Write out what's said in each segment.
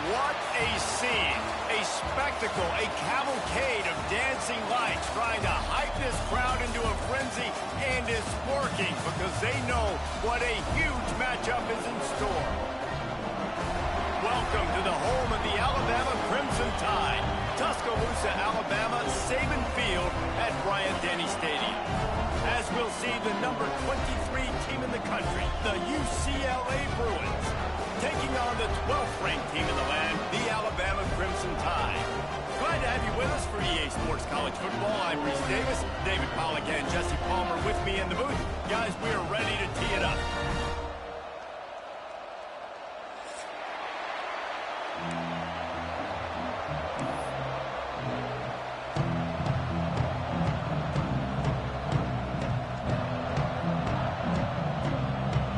What a scene, a spectacle, a cavalcade of dancing lights trying to hype this crowd into a frenzy, and it's working because they know what a huge matchup is in store. Welcome to the home of the Alabama Crimson Tide, Tuscaloosa, Alabama, Saban Field at Bryant-Denny Stadium. As we'll see the number 23 team in the country, the UCLA Bruins, taking on the 12th ranked team in the land, the Alabama Crimson Tide. Glad to have you with us for EA Sports College Football. I'm Reese Davis, David Pollack and Jesse Palmer with me in the booth. Guys, we are ready to tee it up.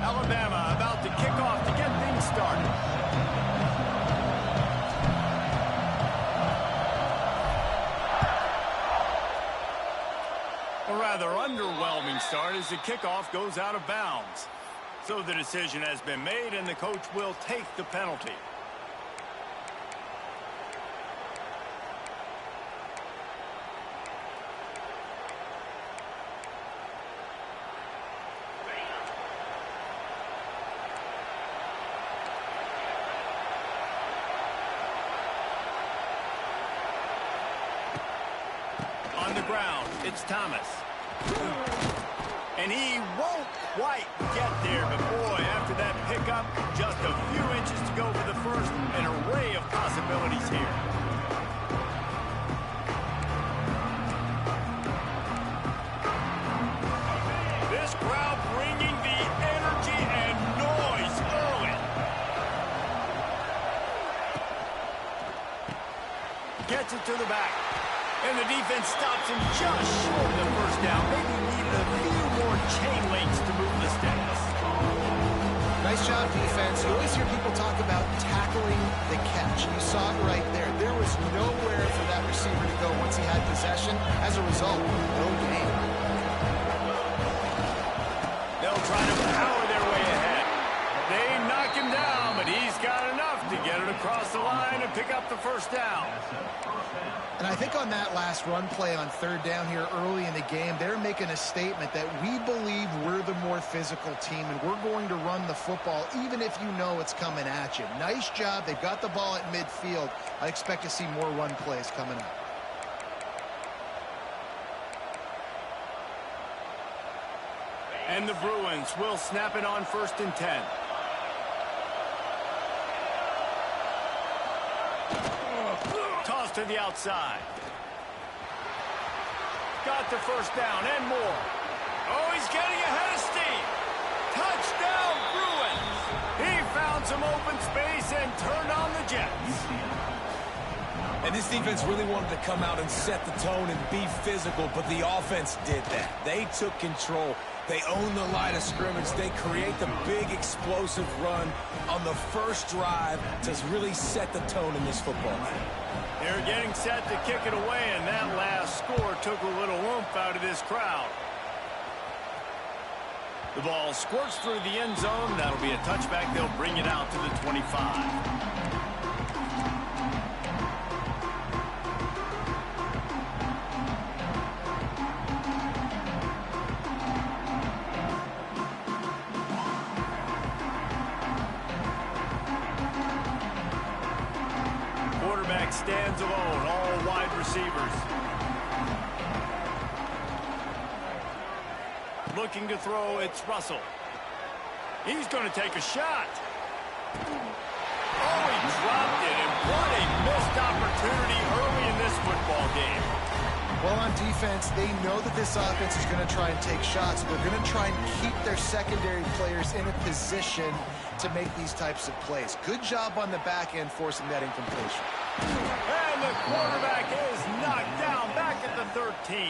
Alabama about to kick off to get things started. A rather underwhelming start as the kickoff goes out of bounds. So the decision has been made and the coach will take the penalty. On the ground, it's Thomas. And he won't quite get there, but boy, after that pickup, just a few inches to go for the first, an array of possibilities here. This crowd bringing the energy and noise early. Gets it to the back. And the defense stops him just short of the first down. Maybe needed a few more chain links to move the sticks. Nice job, defense. You always hear people talk about tackling the catch. You saw it right there. There was nowhere for that receiver to go once he had possession. As a result, no gain. They'll try to power their way ahead. They knock him down, but he's got enough to get it across the line and pick up the first down. And I think on that last run play on third down here early in the game, they're making a statement that we believe we're the more physical team and we're going to run the football even if you know it's coming at you. Nice job. They've got the ball at midfield. I expect to see more run plays coming up. And the Bruins will snap it on 1st and 10. Toss to the outside. Got the first down and more. Oh, he's getting ahead of steam. Touchdown, Bruins. He found some open space and turned on the Jets. And this defense really wanted to come out and set the tone and be physical, but the offense did that. They took control. They own the line of scrimmage. They create the big explosive run on the first drive to really set the tone in this football game. They're getting set to kick it away, and that last score took a little oomph out of this crowd. The ball squirts through the end zone. That'll be a touchback. They'll bring it out to the 25. Quarterback stands alone, all wide receivers. Looking to throw, it's Russell. He's going to take a shot. Oh, he dropped it, and what a missed opportunity early in this football game. Well, on defense, they know that this offense is going to try and take shots. They're going to try and keep their secondary players in a position to make these types of plays. Good job on the back end forcing that incompletion. And the quarterback is knocked down back at the 13.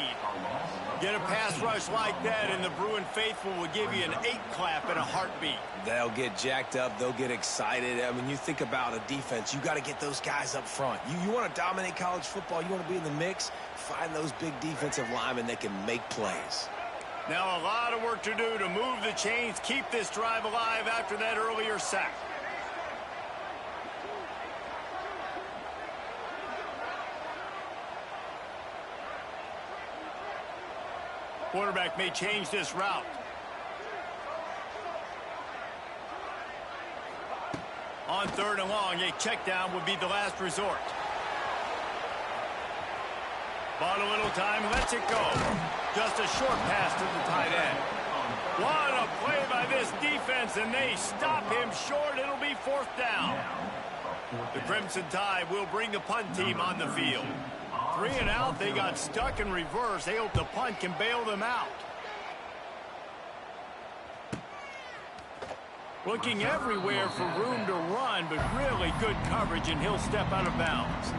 Get a pass rush like that, and the Bruin faithful will give you an 8-clap in a heartbeat. They'll get jacked up. They'll get excited. I mean, you think about a defense. You got to get those guys up front. You want to dominate college football. You want to be in the mix. Find those big defensive linemen that can make plays. Now a lot of work to do to move the chains, keep this drive alive after that earlier sack. Quarterback may change this route. On 3rd and long, a check down would be the last resort. Bought a little time, lets it go. Just a short pass to the tight end. What a play by this defense, and they stop him short. It'll be 4th down. The Crimson Tide will bring the punt team on the field. 3 and out, they got stuck in reverse. They hope the punt can bail them out. Looking everywhere for room to run, but really good coverage, and he'll step out of bounds.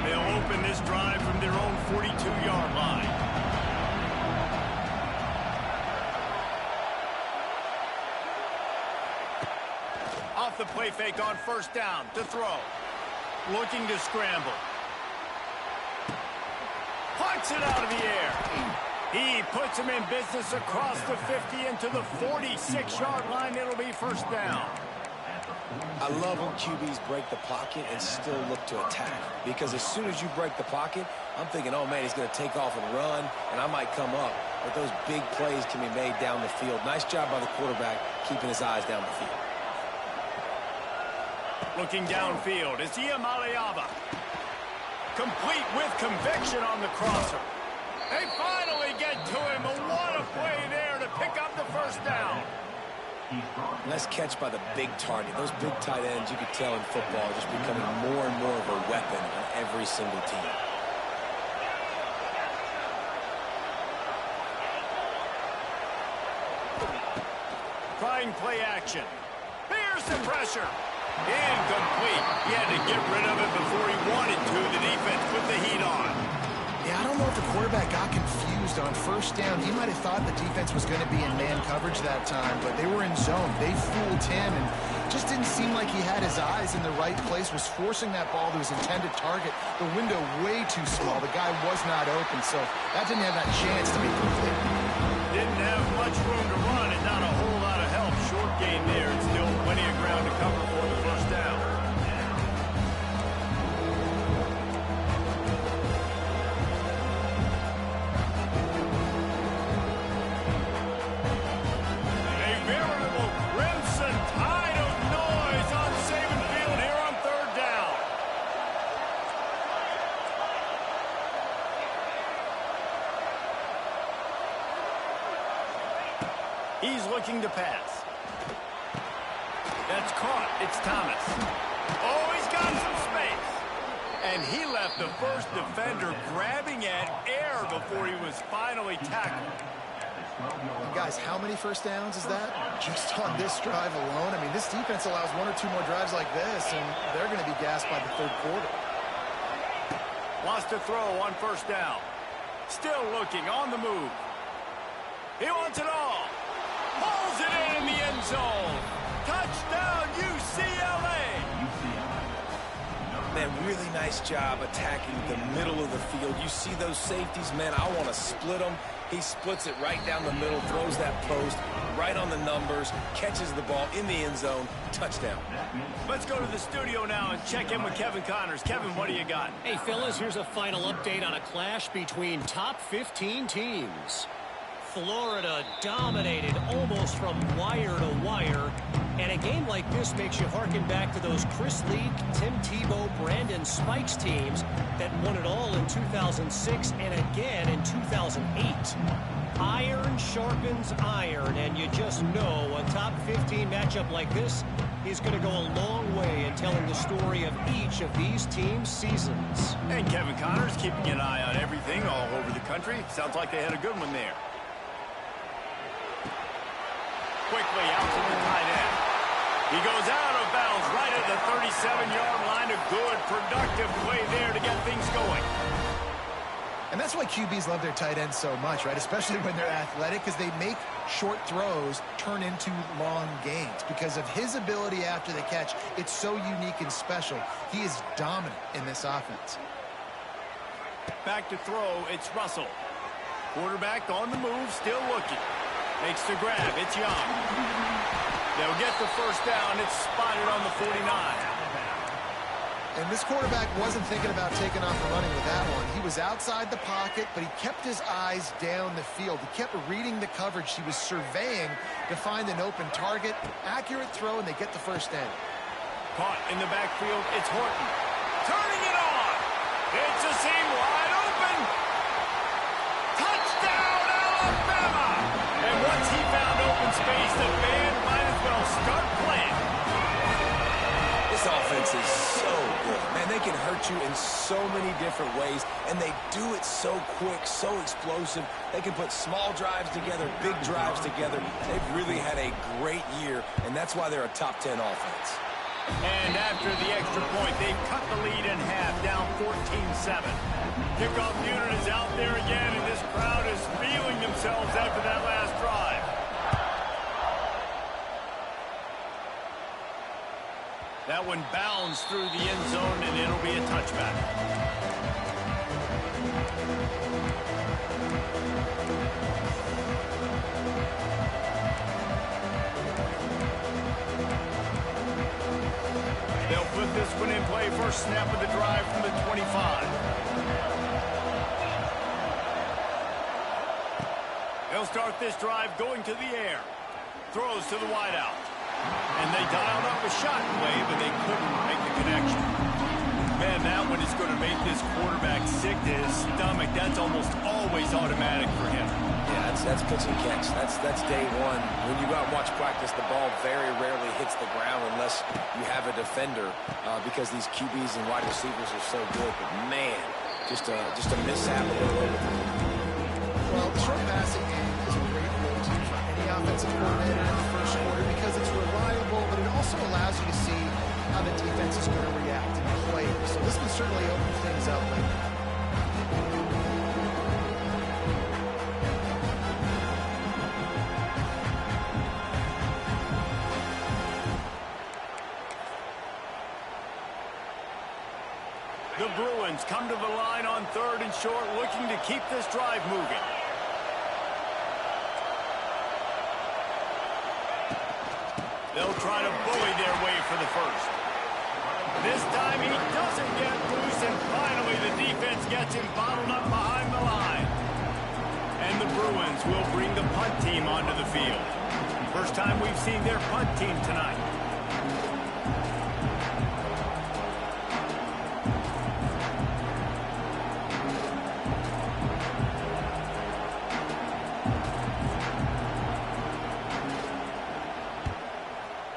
They'll open this drive from their own 42-yard line. Off the play fake on 1st down to throw. Looking to scramble. Punts it out of the air. He puts him in business across the 50 into the 46-yard line. It'll be 1st down. I love when QBs break the pocket and still look to attack. Because as soon as you break the pocket, I'm thinking, oh, man, he's going to take off and run, and I might come up. But those big plays can be made down the field. Nice job by the quarterback keeping his eyes down the field. Looking downfield is Iamaleava. Complete with conviction on the crosser. They finally get to him. What a play there to pick up the 1st down. Nice catch by the big target. Those big tight ends, you could tell in football, are just becoming more and more of a weapon on every single team. Trying play action. Here's the pressure. Incomplete. He had to get rid of it before he wanted to. The defense put the heat on. Yeah, I don't know if the quarterback got confused on 1st down. He might have thought the defense was going to be in man coverage that time, but they were in zone. They fooled him, and just didn't seem like he had his eyes in the right place, was forcing that ball to his intended target. The window way too small. The guy was not open, so that didn't have that chance to be complete. Didn't have much room to run and not a whole lot of help. Short gain there, and still plenty of ground to cover for the 1st down. A veritable crimson tide of noise on Saban Field here on 3rd down. He's looking to pass. That's caught. It's Thomas. Oh, he's got some space. And he left the first defender grabbing at air before he was finally tackled. Guys, how many 1st downs is that? Just on this drive alone? I mean, this defense allows 1 or 2 more drives like this, and they're going to be gassed by the 3rd quarter. Wants to throw on 1st down. Still looking, on the move. He wants it all. Pulls it in the end zone. Touchdown, UCLA. Man, really nice job attacking the middle of the field. You see those safeties, man, I want to split them. He splits it right down the middle, throws that post right on the numbers, catches the ball in the end zone, touchdown. Let's go to the studio now and check in with Kevin Connors. Kevin, what do you got? Hey, fellas, here's a final update on a clash between top 15 teams. Florida dominated almost from wire to wire. And a game like this makes you harken back to those Chris Leak, Tim Tebow, Brandon Spikes teams that won it all in 2006 and again in 2008. Iron sharpens iron, and you just know a top 15 matchup like this is going to go a long way in telling the story of each of these teams' seasons. And Kevin Connors keeping an eye on everything all over the country. Sounds like they had a good one there. Quickly out to the tight end. He goes out of bounds right at the 37-yard line. A good, productive play there to get things going. And that's why QBs love their tight ends so much, right? Especially when they're athletic, because they make short throws turn into long gains. Because of his ability after the catch, it's so unique and special. He is dominant in this offense. Back to throw, it's Russell. Quarterback on the move, still looking. Makes the grab, it's Young. They'll get the first down, it's spotted on the 49. And this quarterback wasn't thinking about taking off and running with that one. He was outside the pocket, but he kept his eyes down the field. He kept reading the coverage. He was surveying to find an open target. Accurate throw, and they get the first down. Caught in the backfield, it's Horton. Turning it on. It's a seam wide open. Touchdown, Alabama! And once he found open space, the band might as well start playing. This offense is so good. Man, they can hurt you in so many different ways, and they do it so quick, so explosive. They can put small drives together, big drives together. They've really had a great year, and that's why they're a top 10 offense. And after the extra point, they've cut the lead in half, down 14-7. Kickoff unit is out there again, and this crowd is feeling themselves after that last drive. That one bounds through the end zone, and it'll be a touchback. They'll put this one in play. First snap of the drive from the 25. They'll start this drive going to the air. Throws to the wideout. And they dialed up a shot play, but they couldn't make the connection. Man, that one is going to make this quarterback sick to his stomach. That's almost always automatic for him. Yeah, that's pitch and catch. That's day one. When you go out and watch practice, the ball very rarely hits the ground unless you have a defender because these QBs and wide receivers are so good. But, man, just a mishap. Well, the short passing game is a great go-to for any offensive coordinator in the first quarter because it's reliable, but it also allows you to see how the defense is going to react and play. So this can certainly open things up later. The Bruins come to the line on 3rd and short, looking to keep this drive moving. They'll try to bully their way for the first. This time he doesn't get loose, and finally the defense gets him bottled up behind the line. And the Bruins will bring the punt team onto the field. First time we've seen their punt team tonight.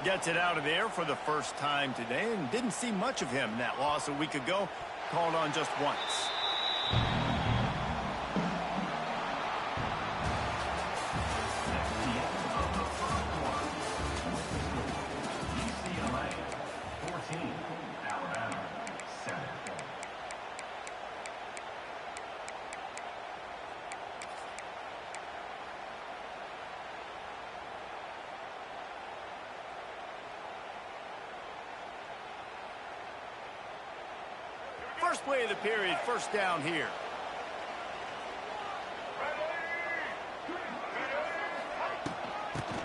Gets it out of there for the first time today, and didn't see much of him in that loss a week ago. Called on just once. First play of the period, first down here.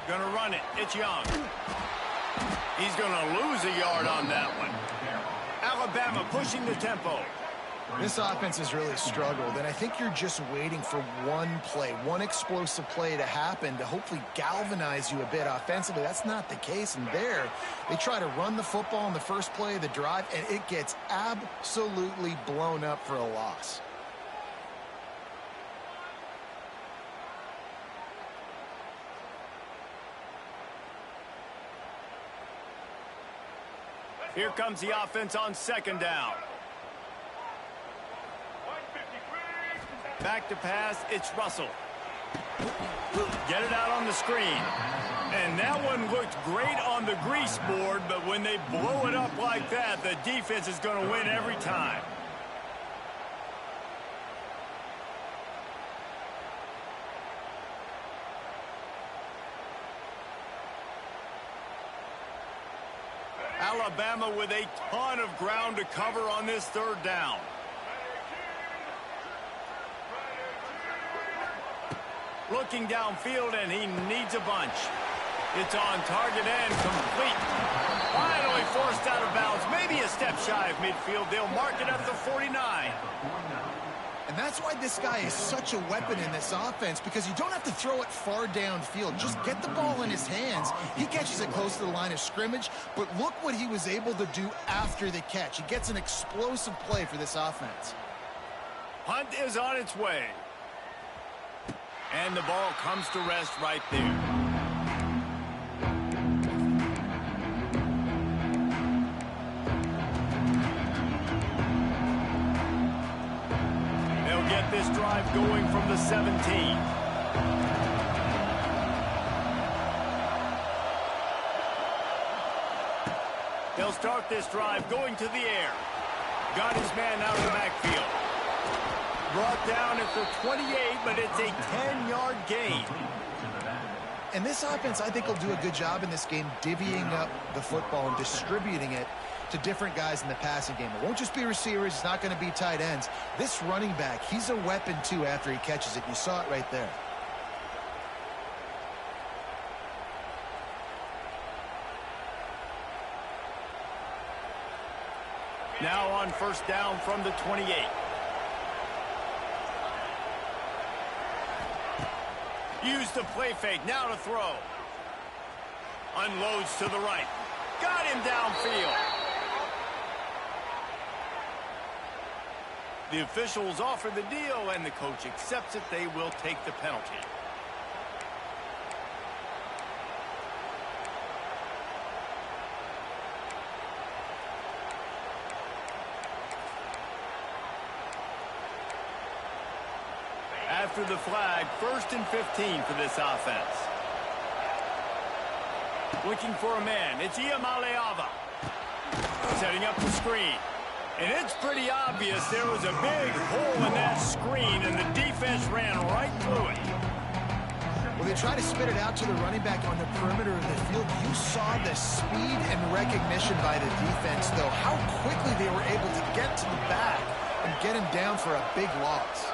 Gonna run it, it's Young. He's gonna lose a yard on that one. Alabama pushing the tempo. This offense has really struggled, and I think you're just waiting for one play, one explosive play to happen to hopefully galvanize you a bit offensively. That's not the case, and there they try to run the football in the first play of the drive, and it gets absolutely blown up for a loss. Here comes the offense on 2nd down. Back to pass, it's Russell. Get it out on the screen. And that one looked great on the grease board, but when they blow it up like that, the defense is going to win every time. Alabama with a ton of ground to cover on this 3rd down. Looking downfield, and he needs a bunch. It's on target and complete. Finally forced out of bounds. Maybe a step shy of midfield. They'll mark it at the 49. And that's why this guy is such a weapon in this offense, because you don't have to throw it far downfield. Just get the ball in his hands. He catches it close to the line of scrimmage, but look what he was able to do after the catch. He gets an explosive play for this offense. Punt is on its way. And the ball comes to rest right there. They'll get this drive going from the 17. They'll start this drive going to the air. Got his man out of the backfield. Brought down at the 28, but it's a 10-yard gain. And this offense, I think, will do a good job in this game divvying up the football and distributing it to different guys in the passing game. It won't just be receivers. It's not going to be tight ends. This running back, he's a weapon, too, after he catches it. You saw it right there. Now on first down from the 28. Use the play fake, now to throw. Unloads to the right. Got him downfield. The officials offer the deal, and the coach accepts it. They will take the penalty. After the flag, 1st and 15 for this offense. Looking for a man. It's Iamaleava. Setting up the screen. And it's pretty obvious there was a big hole in that screen, and the defense ran right through it. Well, they try to spit it out to the running back on the perimeter of the field. You saw the speed and recognition by the defense, though. How quickly they were able to get to the back and get him down for a big loss.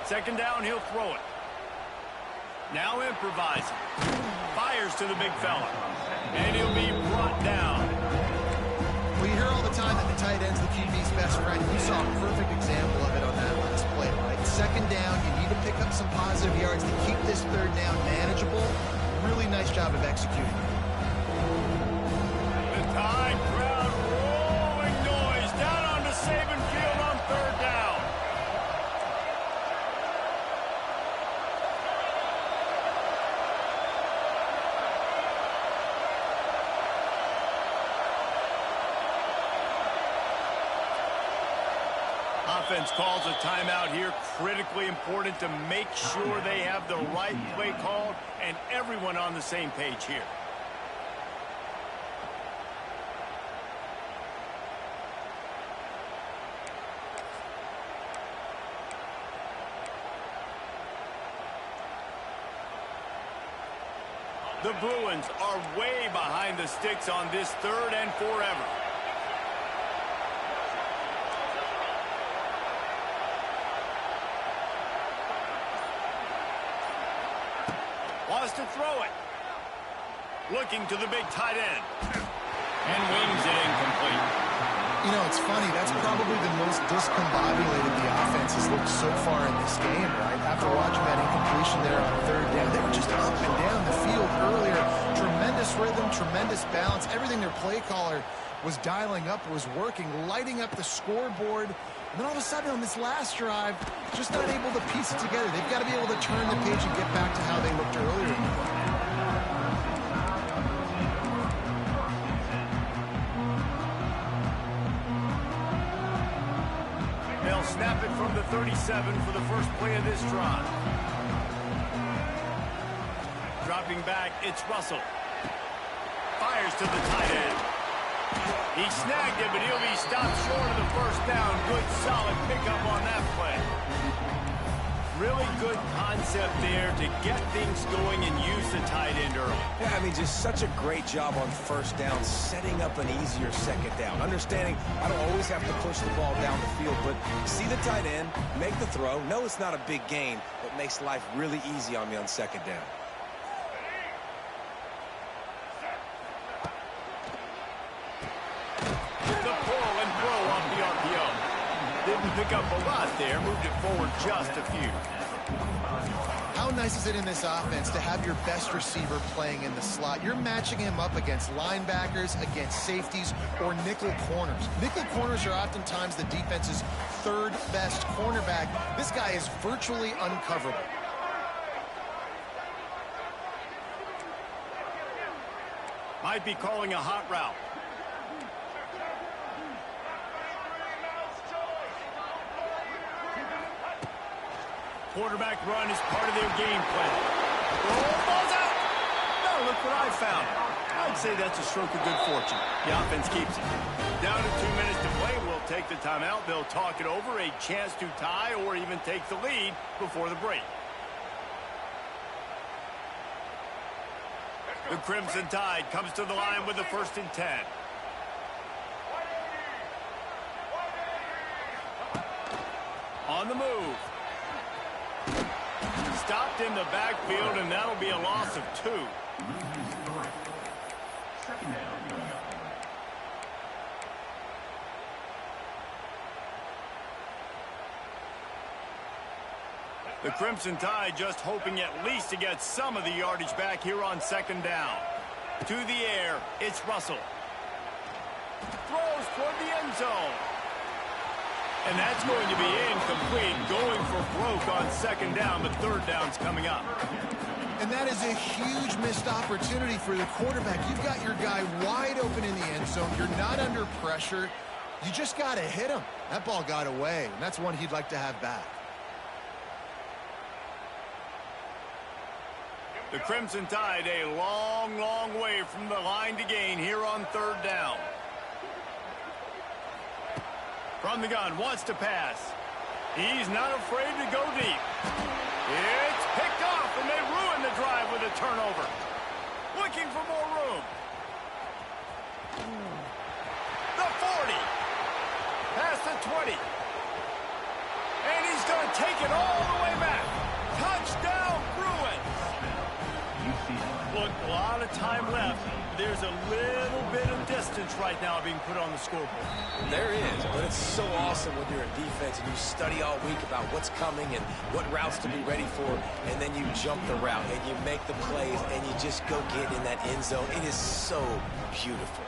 Second down, he'll throw it. Now improvising. Fires to the big fella. And he'll be brought down. Well, you hear all the time that the tight end's the QB's best friend. You saw a perfect example of it on that last play, right? Second down, you need to pick up some positive yards to keep this third down manageable. Really nice job of executing. The Tide crowd rolling noise down onto Saban Field on third down. Offense calls a timeout here. Critically important to make sure they have the right play called and everyone on the same page here. The Bruins are way behind the sticks on this 3rd and forever. Wants to throw it. Looking to the big tight end. And wings it incomplete. You know, it's funny. That's probably the most discombobulated the offense has looked so far in this game, right? After watching that incompletion there on third down, they were just up and down the field earlier. Tremendous rhythm, tremendous balance. Everything their play caller was dialing up was working, lighting up the scoreboard. And then all of a sudden on this last drive, just not able to piece it together. They've got to be able to turn the page and get back to how they looked earlier in the game. They'll snap it from the 37 for the first play of this drive. Dropping back, it's Russell. Fires to the tight end. He snagged it, but he'll be stopped short of the first down. Good, solid pickup on that play. Really good concept there to get things going and use the tight end early. Yeah, I mean, just such a great job on first down, setting up an easier second down. Understanding I don't always have to push the ball down the field, but see the tight end, make the throw. No, it's not a big gain, but makes life really easy on me on second down. The pull and throw off the RPO. Didn't pick up a lot there, moved it forward just a few. How nice is it in this offense to have your best receiver playing in the slot? You're matching him up against linebackers, against safeties, or nickel corners. Nickel corners are oftentimes the defense's third best cornerback. This guy is virtually uncoverable. Might be calling a hot route. Quarterback run is part of their game plan. Oh, ball's out! No, look what I found. I'd say that's a stroke of good fortune. The offense keeps it. Down to 2 minutes to play. We'll take the timeout. They'll talk it over. A chance to tie or even take the lead before the break. The Crimson Tide comes to the line with the 1st and 10. On the move. Stopped in the backfield, and that'll be a loss of 2. The Crimson Tide just hoping at least to get some of the yardage back here on 2nd down. To the air, it's Russell. Throws toward the end zone. And that's going to be incomplete, going for broke on 2nd down, but 3rd down's coming up. And that is a huge missed opportunity for the quarterback. You've got your guy wide open in the end zone. You're not under pressure. You just got to hit him. That ball got away, and that's one he'd like to have back. The Crimson Tide a long, long way from the line to gain here on 3rd down. From the gun, wants to pass. He's not afraid to go deep. It's picked off, and they ruin the drive with a turnover. Looking for more room. The 40. Past the 20. And he's going to take it all the way back. Touchdown, Bruins. Look, a lot of time left. There's a little bit of distance right now being put on the scoreboard. There is, but it's so awesome when you're in defense and you study all week about what's coming and what routes to be ready for, and then you jump the route and you make the plays and you just go get in that end zone. It is so beautiful.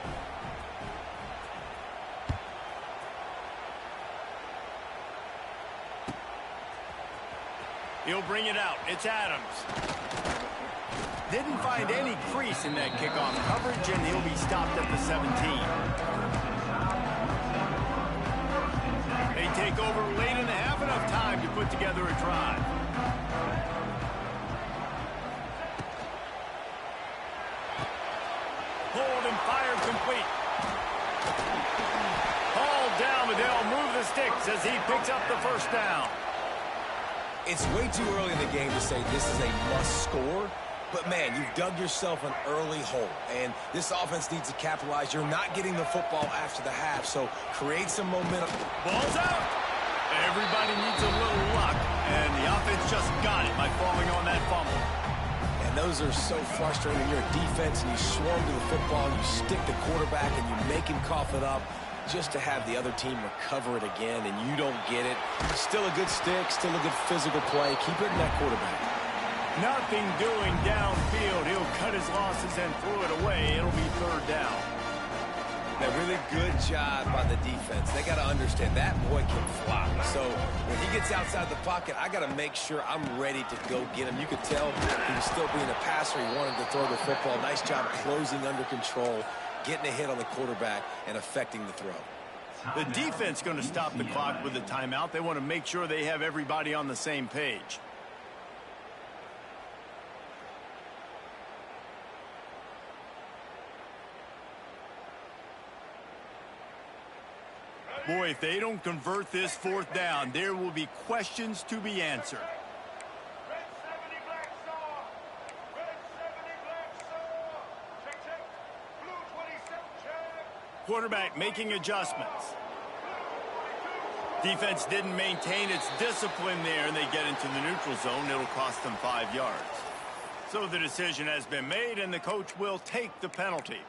He'll bring it out. It's Adams. Didn't find any crease in that kickoff coverage, and he'll be stopped at the 17. They take over late in the half, enough time to put together a drive. Hold and fire complete. Hauled down, but they'll move the sticks as he picks up the 1st down. It's way too early in the game to say this is a must score. But, man, you've dug yourself an early hole, and this offense needs to capitalize. You're not getting the football after the half, so create some momentum. Ball's out. Everybody needs a little luck, and the offense just got it by falling on that fumble. And those are so frustrating. You're a defense, and you swarm to the football, and you stick the quarterback, and you make him cough it up just to have the other team recover it again, and you don't get it. Still a good stick, still a good physical play. Keep it in that quarterback. Nothing doing downfield. He'll cut his losses and throw it away. It'll be 3rd down. A really good job by the defense. They got to understand that boy can fly. So when he gets outside the pocket, I got to make sure I'm ready to go get him. You could tell he was still being a passer. He wanted to throw the football. Nice job closing under control, getting a hit on the quarterback, and affecting the throw. The defense going to stop the clock with a timeout. They want to make sure they have everybody on the same page. Boy, if they don't convert this 4th down, there will be questions to be answered. Quarterback making adjustments. Defense didn't maintain its discipline there, and they get into the neutral zone. It'll cost them 5 yards. So the decision has been made, and the coach will take the penalty.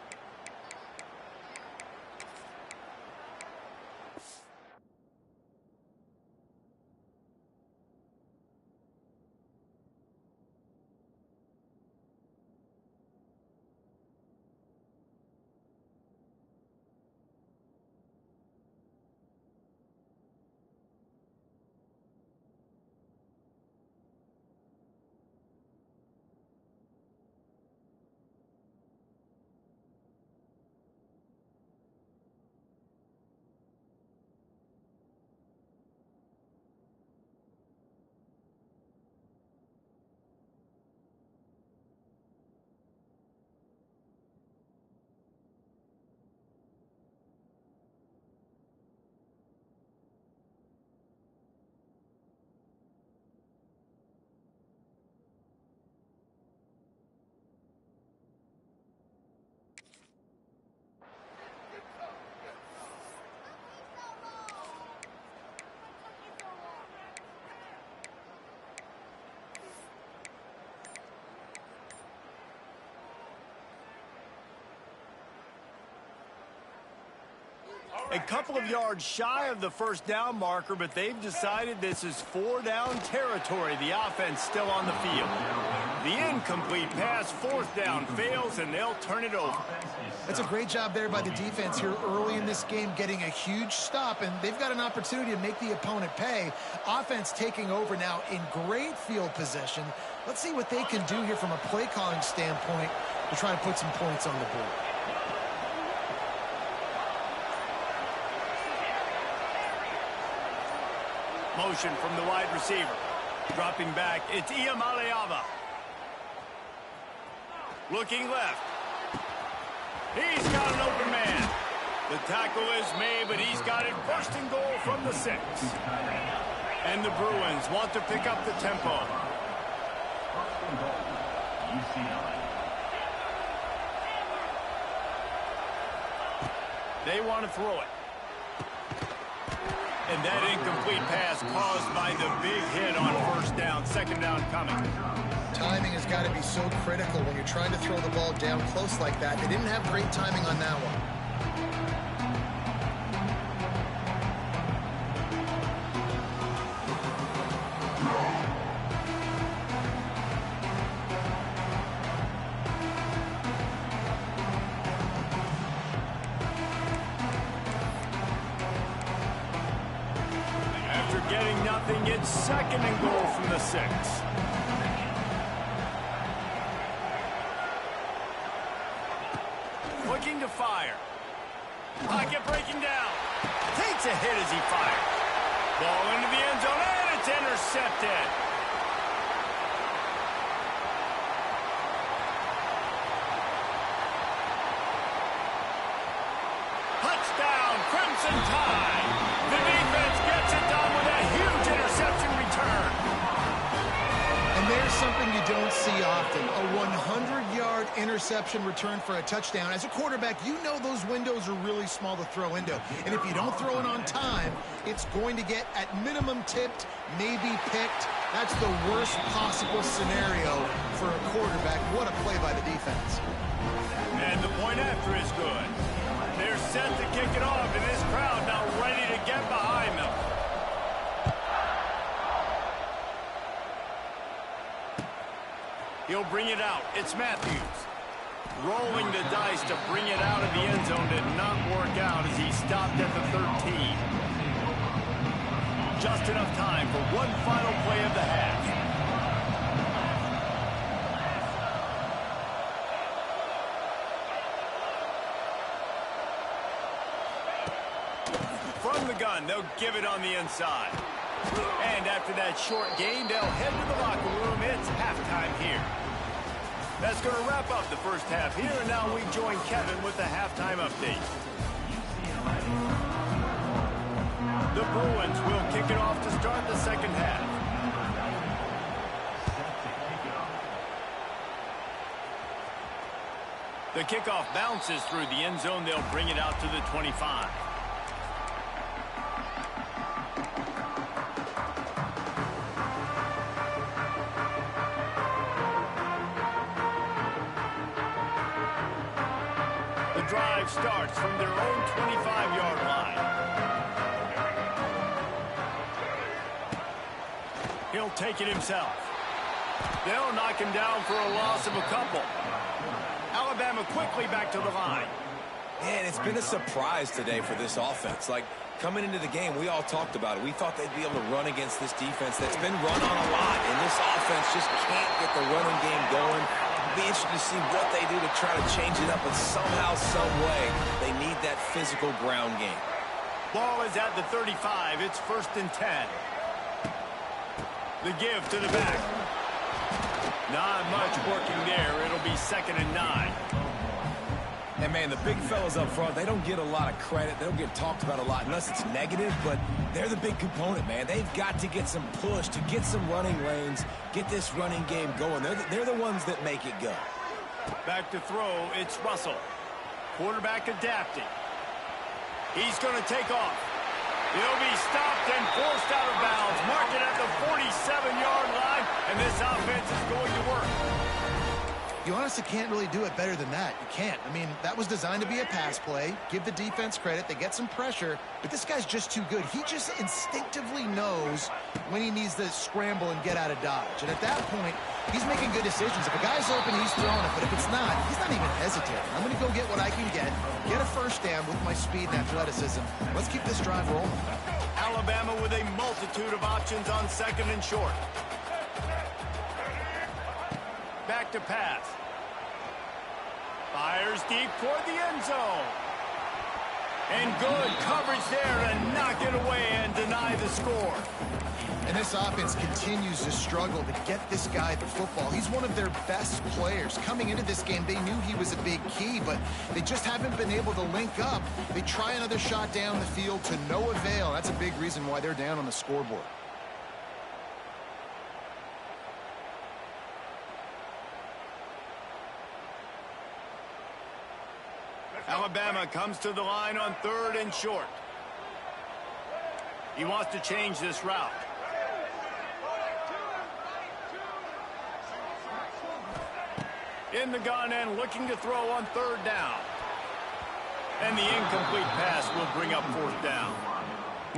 A couple of yards shy of the first down marker, but they've decided this is 4-down territory. The offense still on the field. The incomplete pass, 4th down, fails, and they'll turn it over. That's a great job there by the defense here early in this game, getting a huge stop, and they've got an opportunity to make the opponent pay. Offense taking over now in great field possession. Let's see what they can do here from a play calling standpoint to try to put some points on the board. Motion from the wide receiver. Dropping back, it's Iamaleava. Looking left. He's got an open man. The tackle is made, but he's got it first and goal from the 6. And the Bruins want to pick up the tempo. They want to throw it. And that incomplete pass caused by the big hit on 1st down, 2nd down coming. Timing has got to be so critical when you're trying to throw the ball down close like that. They didn't have great timing on that one. Getting nothing, it's 2nd and goal from the 6. Looking to fire. Pocket breaking down. Takes a hit as he fires. Ball into the end zone, and it's intercepted. Touchdown, Crimson Tide. The defense gets it done with a huge interception return. And there's something you don't see often, a 100-yard interception return for a touchdown. As a quarterback, you know those windows are really small to throw into. And if you don't throw it on time, it's going to get at minimum tipped, maybe picked. That's the worst possible scenario for a quarterback. What a play by the defense. And the point after is good. They're set to kick it off, and this crowd now ready to get behind them. He'll bring it out. It's Matthews. Rolling the dice to bring it out of the end zone did not work out as he stopped at the 13. Just enough time for one final play of the half. From the gun, they'll give it on the inside. And after that short gain, they'll head to the locker room. It's halftime here. That's going to wrap up the first half here, and now we join Kevin with the halftime update. The Bruins will kick it off to start the second half. The kickoff bounces through the end zone. They'll bring it out to the 25. The drive starts from their own 25-yard line. He'll take it himself. They'll knock him down for a loss of a couple. Alabama quickly back to the line. Man, it's been a surprise today for this offense. Like, coming into the game, we all talked about it. We thought they'd be able to run against this defense that's been run on a lot, and this offense just can't get the running game going. It'll be interesting to see what they do to try to change it up, but somehow, some way, they need that physical ground game. Ball is at the 35. It's 1st and 10. The give to the back. Not much working there. It'll be 2nd and 9. And, man, the big fellas up front, they don't get a lot of credit. They don't get talked about a lot unless it's negative, but they're the big component, man. They've got to get some push, to get some running lanes, get this running game going. They're the ones that make it go. Back to throw, it's Russell. Quarterback adapting. He's going to take off. He'll be stopped and forced out of bounds. Mark it at the 47-yard line, and this offense is going to work. You honestly can't really do it better than that. You can't. I mean, that was designed to be a pass play. Give the defense credit. They get some pressure, but this guy's just too good. He just instinctively knows when he needs to scramble and get out of dodge. And at that point, he's making good decisions. If a guy's open, he's throwing it. But if it's not, he's not even hesitating. I'm going to go get what I can get a first down with my speed and athleticism. Let's keep this drive rolling. Alabama with a multitude of options on 2nd and short. Back to pass. Fires deep toward the end zone. And good coverage there to knock it away and deny the score. And this offense continues to struggle to get this guy the football. He's one of their best players. Coming into this game, they knew he was a big key, but they just haven't been able to link up. They try another shot down the field to no avail. That's a big reason why they're down on the scoreboard. Alabama comes to the line on 3rd and short. He wants to change this route. In the gun and looking to throw on 3rd down. And the incomplete pass will bring up 4th down.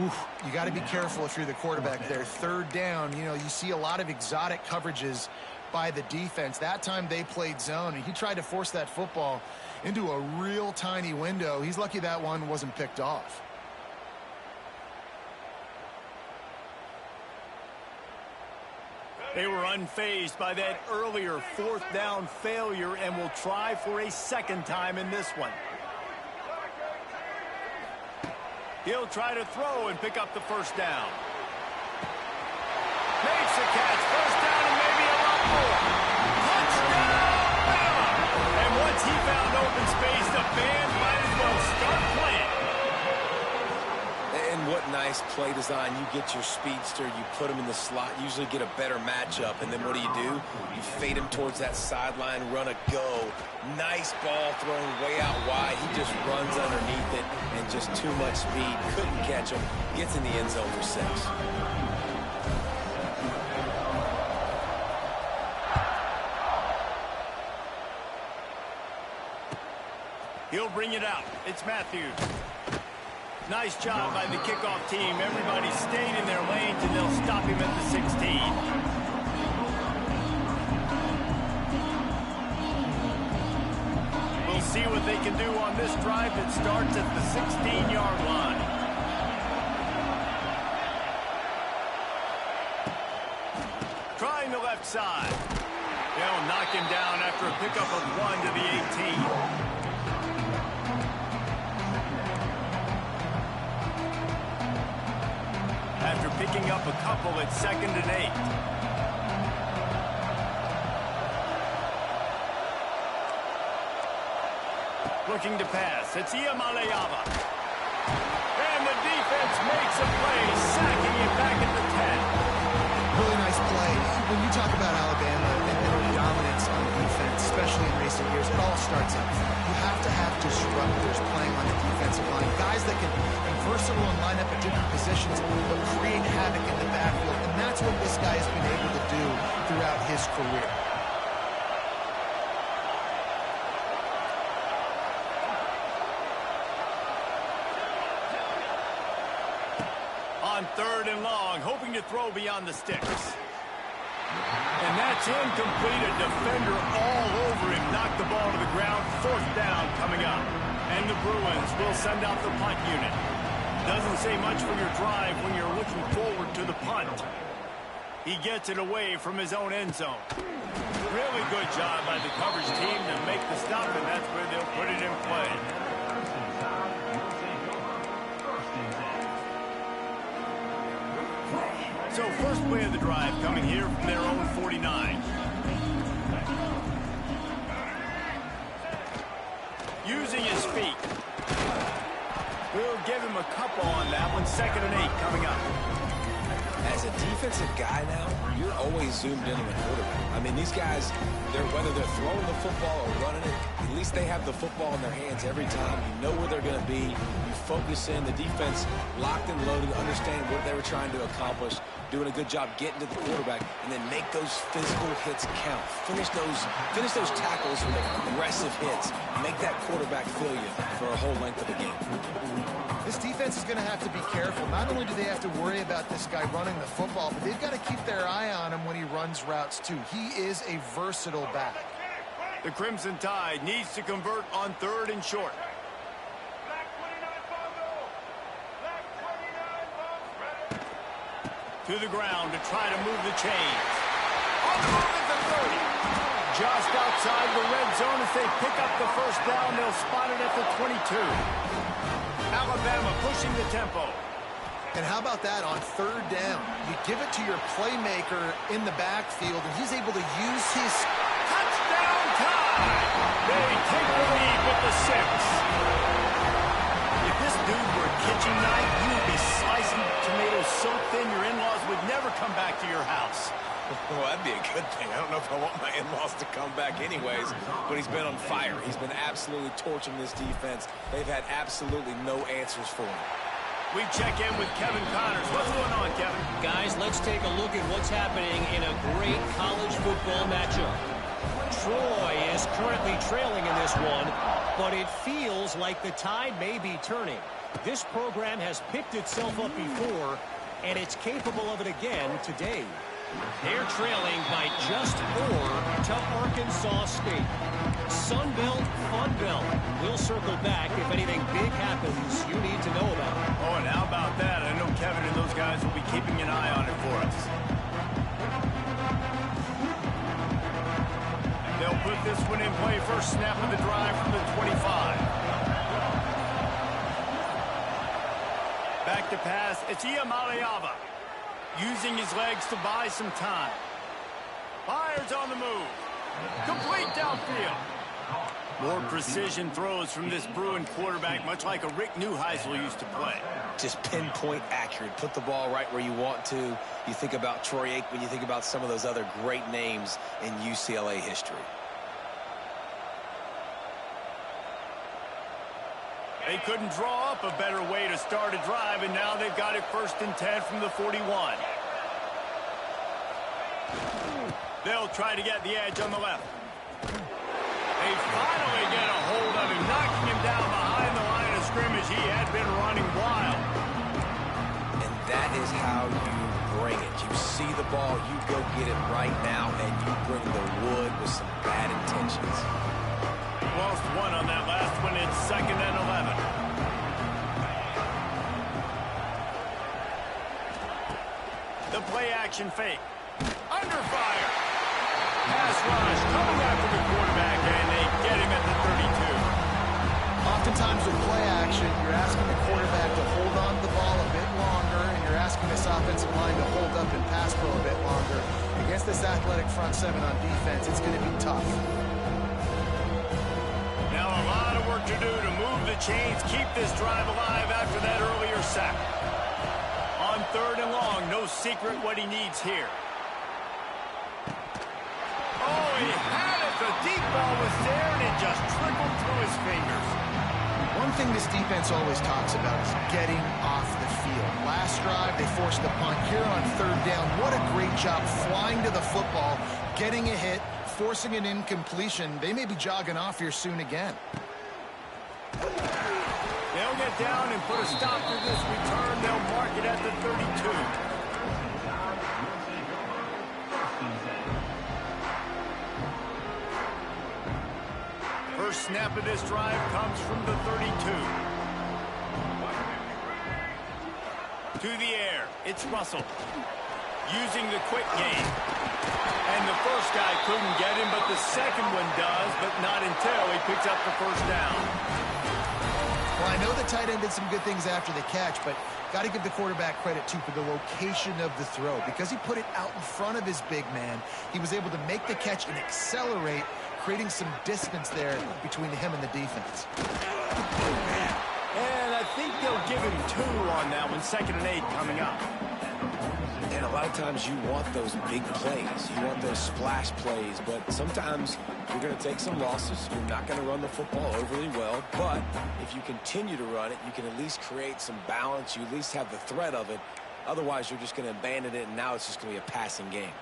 Oof, you got to be careful if you're the quarterback there. 3rd down, you know, you see a lot of exotic coverages by the defense. That time they played zone, and he tried to force that football into a real tiny window. He's lucky that one wasn't picked off. They were unfazed by that earlier 4th down failure and will try for a 2nd time in this one. He'll try to throw and pick up the 1st down. Makes the catch. 1st down and maybe a lot more. Touchdown, Bama! And once he found open space, the band might as well start playing. And what nice play design. You get your speedster, you put him in the slot, usually get a better matchup, and then what do? You fade him towards that sideline, run a go. Nice ball thrown way out wide. He just runs underneath it, and just too much speed. Couldn't catch him. Gets in the end zone for 6. He'll bring it out. It's Matthews. Nice job by the kickoff team. Everybody stayed in their lanes, and they'll stop him at the 16. We'll see what they can do on this drive that starts at the 16-yard line. Trying the left side. They'll knock him down after a pickup of 1 to the 18. After picking up a couple at 2nd and 8. Looking to pass. It's Iamaleava. And the defense makes a play, sacking it back at the 10. Really nice play. When you talk about Alabama and their dominance on defense, especially in recent years, it all starts up front. You have to have disruptors playing on the defensive line, guys that can be versatile and line up at different positions, but create havoc in the backfield, and that's what this guy has been able to do throughout his career. On 3rd and long, hoping to throw beyond the sticks. And that's incomplete. A defender all over him. Knocked the ball to the ground. 4th down coming up. And the Bruins will send out the punt unit. Doesn't say much for your drive when you're looking forward to the punt. He gets it away from his own end zone. Really good job by the coverage team to make the stop, and that's where they'll put it in play. So first play of the drive coming here from their own 49. Using his feet. We'll give him a couple on that one. 2nd and 8 coming up. As a defensive guy now, you're always zoomed in on the quarterback. I mean, these guys, whether they're throwing the football or running it, at least they have the football in their hands every time. You know where they're going to be. You focus in. The defense locked and loaded, understand what they were trying to accomplish, doing a good job getting to the quarterback, and then make those physical hits count. Finish those tackles with aggressive hits. Make that quarterback feel you for a whole length of the game. This defense is going to have to be careful. Not only do they have to worry about this guy running the football, but they've got to keep their eye on him when he runs routes too. He is a versatile back. The Crimson Tide needs to convert on 3rd and short. To the ground to try to move the chains. On the move at the 30. Just outside the red zone as they pick up the 1st down. They'll spot it at the 22. Alabama pushing the tempo. And how about that on 3rd down? You give it to your playmaker in the backfield, and he's able to use his... Touchdown time! They take the lead with the 6. If this dude were a kitchen knife, you would be slicing tomatoes so thin your in-laws would never come back to your house. Well, that'd be a good thing. I don't know if I want my in-laws to come back anyways, but he's been on fire. He's been absolutely torching this defense. They've had absolutely no answers for him. We check in with Kevin Connors. What's going on, Kevin? Guys, let's take a look at what's happening in a great college football matchup. Troy is currently trailing in this one, but it feels like the tide may be turning. This program has picked itself up before, and it's capable of it again today. They're trailing by just 4 to Arkansas State. Sun Belt, Fun Belt. We'll circle back if anything big happens you need to know about. Oh, and how about that? I know Kevin and those guys will be keeping an eye on it for us. They'll put this one in play. First snap of the drive from the 25. Back to pass. It's Iamaleava. Using his legs to buy some time. Fires on the move. Complete downfield. More precision throws from this Bruin quarterback, much like a Rick Neuheisel used to play. Just pinpoint accurate. Put the ball right where you want to. You think about Troy Aikman, you think about some of those other great names in UCLA history. They couldn't draw up a better way to start a drive, and now they've got it 1st and 10 from the 41. They'll try to get the edge on the left. They finally get a hold of him, knocking him down behind the line of scrimmage. He had been running wild. And that is how you bring it. You see the ball, you go get it right now, and you bring the wood with some bad intentions. Lost one on that last one. It's 2nd and 11. The play action fake. Under fire. Pass rush coming after the quarterback, and they get him at the 32. Oftentimes with play action, you're asking the quarterback to hold on to the ball a bit longer, and you're asking this offensive line to hold up and pass pro a bit longer. Against this athletic front 7 on defense, it's going to be tough. Now a lot of work to do to move the chains, keep this drive alive after that earlier sack. On 3rd and long, no secret what he needs here. Oh, he had it. The deep ball was there, and it just thing this defense always talks about is getting off the field. Last drive, they forced the punt. Here on third down, what a great job flying to the football, getting a hit, forcing an incompletion. They may be jogging off here soon again. They'll get down and put a stop to this return. They'll mark it at the 32. First snap of this drive comes from the 32. To the air, it's Russell. Using the quick game. And the first guy couldn't get him, but the second one does, but not until he picks up the first down. Well, I know the tight end did some good things after the catch, but got to give the quarterback credit, too, for the location of the throw. Because he put it out in front of his big man, he was able to make the catch and accelerate, creating some distance there between him and the defense. And I think they'll give him 2 on that one, 2nd and 8 coming up. And a lot of times you want those big plays. You want those splash plays. But sometimes you're going to take some losses. You're not going to run the football overly well. But if you continue to run it, you can at least create some balance. You at least have the threat of it. Otherwise, you're just going to abandon it, and now it's just going to be a passing game.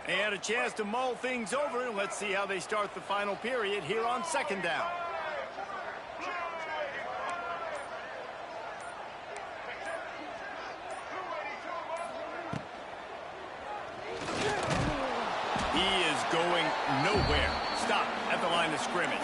They had a chance to mull things over, and let's see how they start the final period here on 2nd down. He is going nowhere. Stop at the line of scrimmage.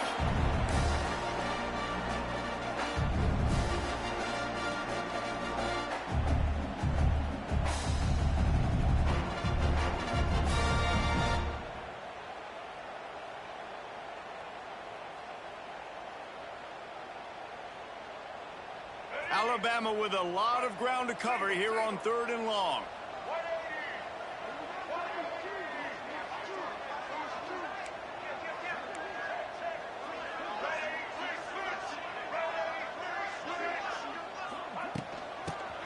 Alabama with a lot of ground to cover here on 3rd and long.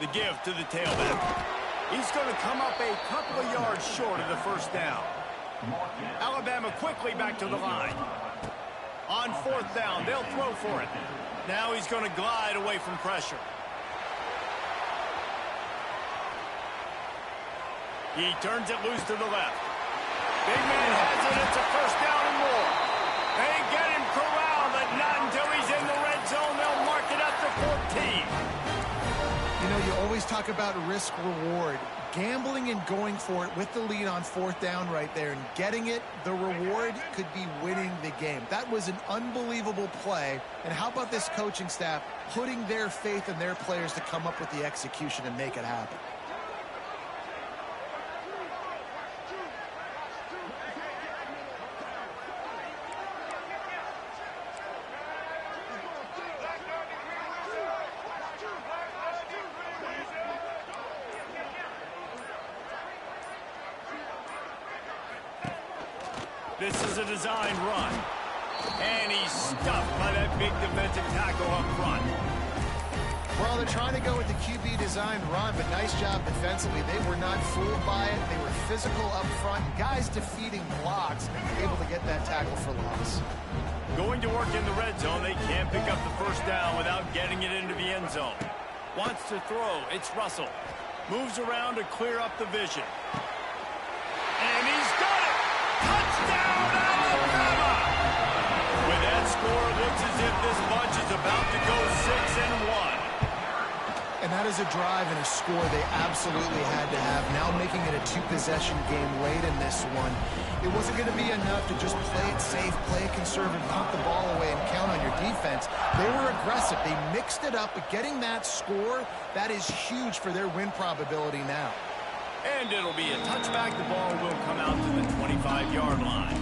The give to the tailback. He's going to come up a couple of yards short of the first down. Alabama quickly back to the line. On 4th down, they'll throw for it. Now he's going to glide away from pressure. He turns it loose to the left. Big man has it. It's a first down and more. They get him corralled, but not until he's in the red zone. They'll mark it up to 14. You know, you always talk about risk-reward. Gambling and going for it with the lead on 4th down right there and getting it, the reward could be winning the game. That was an unbelievable play. And how about this coaching staff putting their faith in their players to come up with the execution and make it happen? This is a design run. And he's stuffed by that big defensive tackle up front. Well, they're trying to go with the QB design run, but nice job defensively. They were not fooled by it. They were physical up front. Guys defeating blocks and able to get that tackle for loss. Going to work in the red zone. They can't pick up the first down without getting it into the end zone. Wants to throw. It's Russell. Moves around to clear up the vision. And he's got it! Touchdown, Alabama! With that score, it looks as if this bunch is about to go 6-1. And that is a drive and a score they absolutely had to have. Now making it a two-possession game late in this one. It wasn't going to be enough to just play it safe, play it conservative, punt the ball away, and count on your defense. They were aggressive. They mixed it up, but getting that score, that is huge for their win probability now. And it'll be a touchback. The ball will come out to the 25-yard line.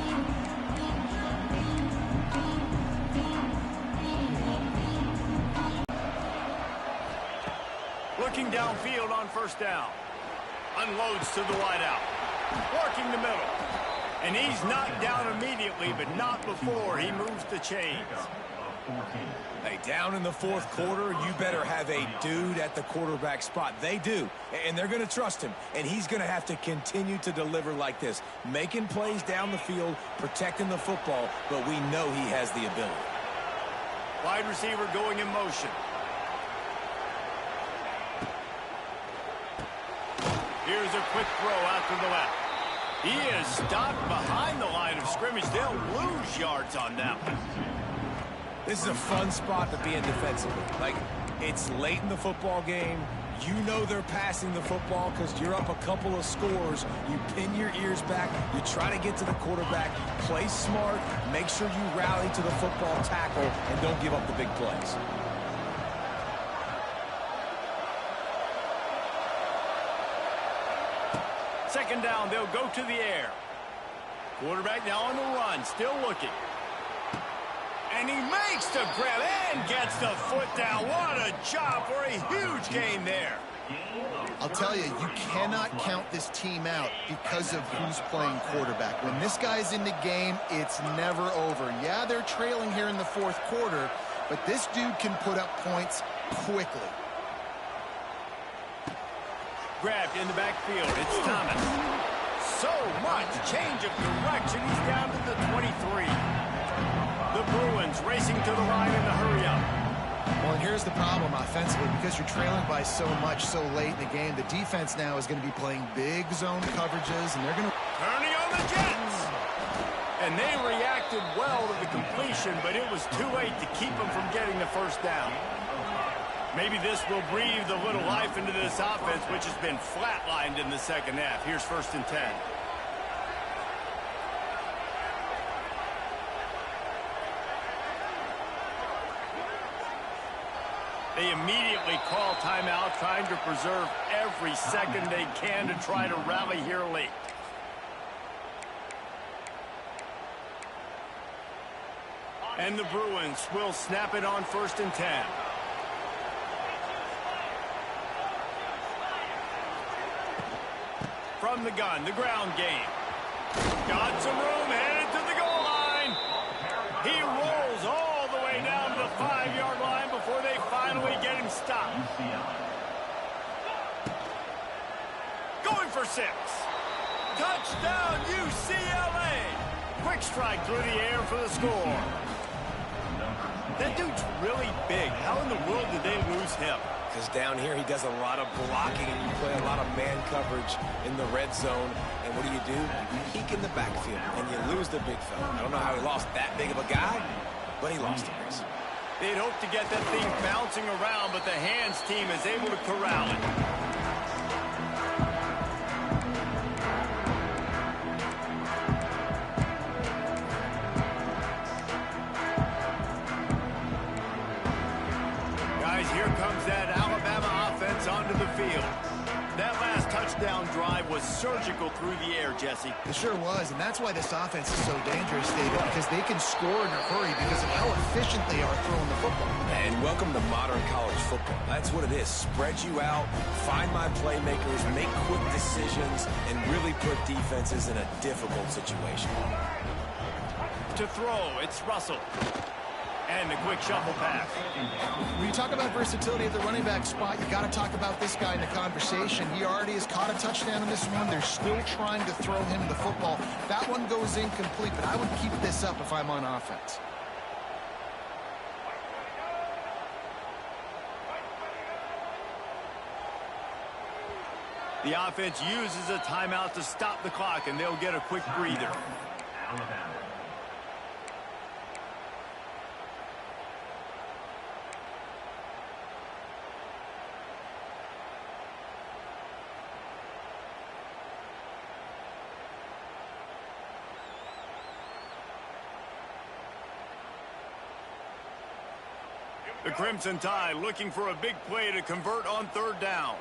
Looking downfield on first down. Unloads to the wideout. Working the middle. And he's knocked down immediately, but not before he moves the chains. Hey, down in the fourth quarter, you better have a dude at the quarterback spot. They do, and they're going to trust him. And he's going to have to continue to deliver like this, making plays down the field, protecting the football, but we know he has the ability. Wide receiver going in motion. Here's a quick throw out to the left. He is stopped behind the line of scrimmage. They'll lose yards on that one. This is a fun spot to be in defensively. Like, it's late in the football game. You know they're passing the football because you're up a couple of scores. You pin your ears back. You try to get to the quarterback. Play smart. Make sure you rally to the football tackle and don't give up the big plays. Second down, they'll go to the air. Quarterback now on the run, still looking. And he makes the grab and gets the foot down. What a job for a huge gain there. I'll tell you, you cannot count this team out because of who's playing quarterback. When this guy's in the game, it's never over. Yeah, they're trailing here in the fourth quarter, but this dude can put up points quickly. Grabbed in the backfield. It's Thomas. So much change of direction. He's down to the 23. The Bruins racing to the line in the hurry-up. Well, and here's the problem offensively. Because you're trailing by so much so late in the game, the defense now is going to be playing big zone coverages, and they're going to... Turning on the Jets. And they reacted well to the completion, but it was too late to keep them from getting the first down. Maybe this will breathe a little life into this offense, which has been flatlined in the second half. Here's 1st and 10. They immediately call timeout, trying to preserve every second they can to try to rally here late. And the Bruins will snap it on 1st and 10. From the gun, the ground game. Got some room, headed to the goal line. He rolls all the way down to the 5-yard line before they finally get him stopped. Going for 6. Touchdown, UCLA. Quick strike through the air for the score. That dude's really big. How in the world did they lose him? Because down here, he does a lot of blocking, and you play a lot of man coverage in the red zone. And what do? You peek in the backfield, and you lose the big fella. I don't know how he lost that big of a guy, but he lost him. They'd hope to get that thing bouncing around, but the hands team is able to corral it. Here comes that Alabama offense onto the field. That last touchdown drive was surgical through the air, Jesse. It sure was, and that's why this offense is so dangerous, David, because they can score in a hurry because of how efficient they are throwing the football. And welcome to modern college football. That's what it is. Spread you out, find my playmakers, make quick decisions, and really put defenses in a difficult situation. To throw, it's Russell. And a quick shuffle pass. When you talk about versatility at the running back spot, you got to talk about this guy in the conversation. He already has caught a touchdown in this one. They're still trying to throw him the football. That one goes incomplete, but I would keep this up if I'm on offense. The offense uses a timeout to stop the clock, and they'll get a quick breather. The Crimson Tide looking for a big play to convert on third down.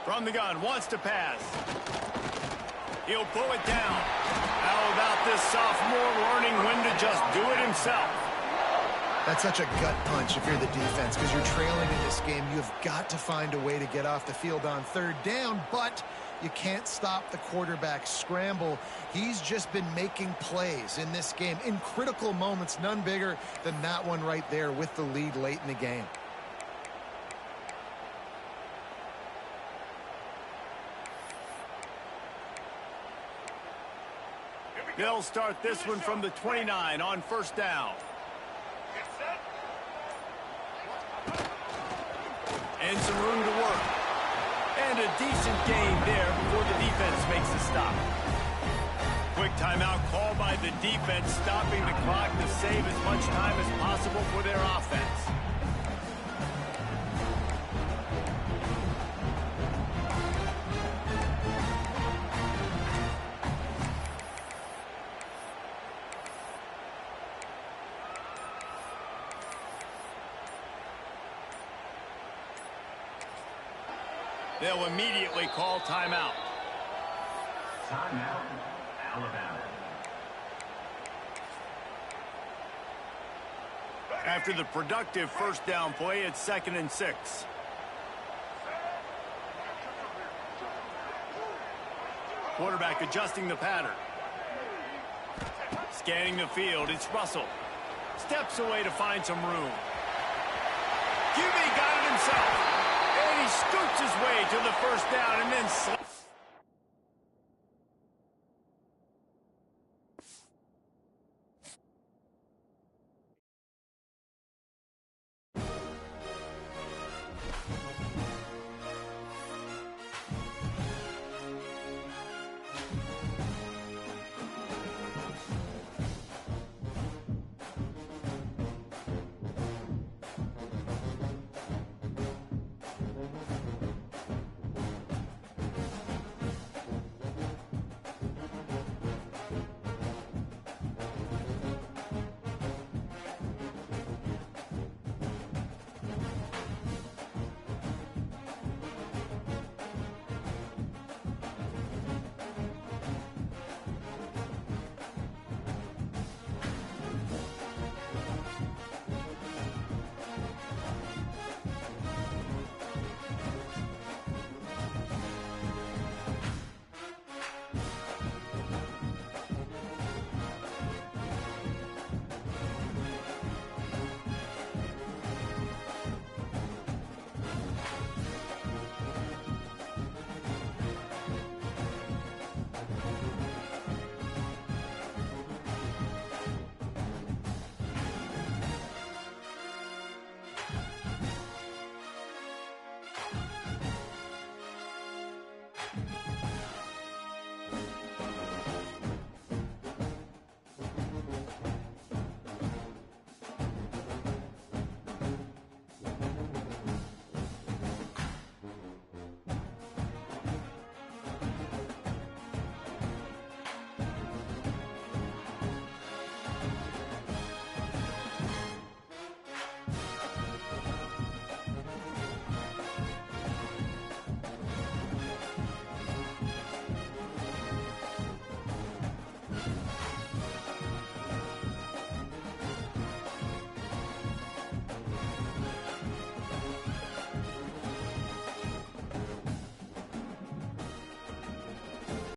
From the gun, wants to pass. He'll pull it down. How about this sophomore learning when to just do it himself? That's such a gut punch if you're the defense, because you're trailing in this game. You've got to find a way to get off the field on third down, but you can't stop the quarterback's scramble. He's just been making plays in this game in critical moments, none bigger than that one right there with the lead late in the game. They'll start this one from the 29 on first down. And some room to work. And a decent gain there before the defense makes a stop. Quick timeout call by the defense, stopping the clock to save as much time as possible for their offense. They'll immediately call timeout. Timeout, Alabama. After the productive first down play, it's 2nd and 6. Quarterback adjusting the pattern. Scanning the field, it's Russell. Steps away to find some room. QB got it himself. And he scoots his way to the first down and then